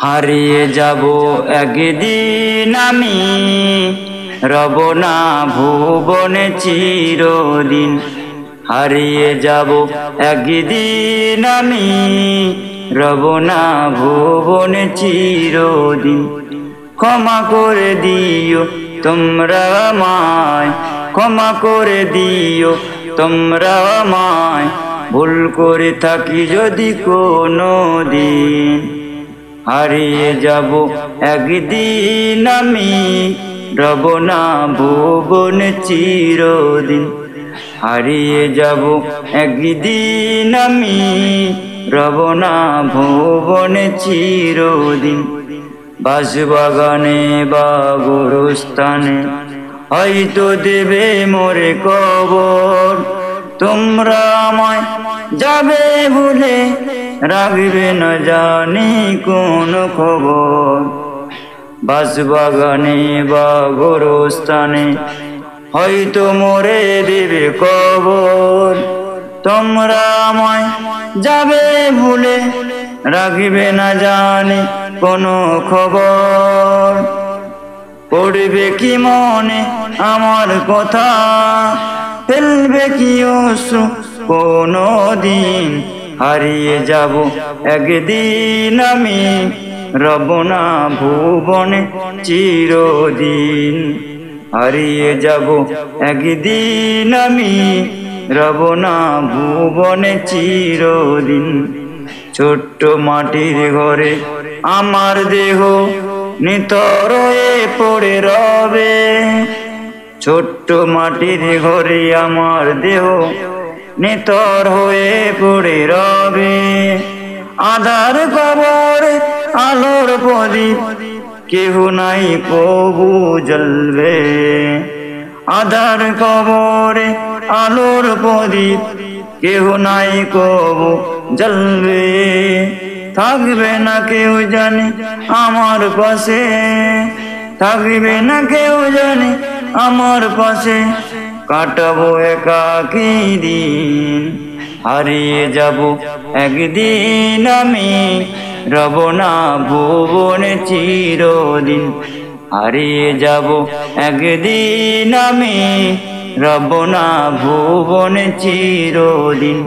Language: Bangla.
হারিয়ে যাব একদিন আমি, রব না ভুবনে চিরদিন। হারিয়ে যাব একদিন আমি, রব না ভুবনে চিরদিন। ক্ষমা করে দিও তোমরা আমায়, ক্ষমা করে দিও তোমরা আমায়, ভুল করে থাকি যদি কোনো দিন। হারিয়ে যাব একদিন আমি, রব না ভুবনে চিরদিন। হারিয়ে যাব একদিন আমি, রব না ভুবনে চিরদিন। বাঁশবাগানে বা গোরস্থানে হয়তো দেবে মোরে কবর, তোমরা আমায় যাবে ভুলে, রাখবে না জানি কোন খবর। বাঁশবাগানে বা গোরস্থানে হয়তো মোরে দেবে কবর, তোমরা আমায় যাবে ভুলে, রাখবে না জানি কোনো খবর। পড়বে কি মনে আমার কথা, ফেলবে কি অশ্রু কোনো দিন। হারিয়ে যাব একদিন আমি, রব না ভুবনে চিরদিন। হারিয়ে যাব একদিন আমি, রব না ভুবনে চিরদিন। ছোট্ট মাটির ঘরে আমার দেহ নিথর হয়ে পড়ে রবে, ছোট্ট মাটির ঘরে আমার দেহ নিথর হয়ে পড়ে রবে। আধার কবরে আলোর প্রদীপ কেহ নাই কবু জ্বলবে, আধার কবরে আলোর প্রদীপ কেহ নাই কবু জ্বলবে। থাকবে না কেউ জানে আমার পাশে, থাকবে না কেউ জানে আমার পাশে, কাটাবো একাকী দিন। হারিয়ে যাব একদিন আমি, রব না ভুবনে চিরদিন। হারিয়ে যাব একদিন আমি, রব না ভুবনে চিরদিন।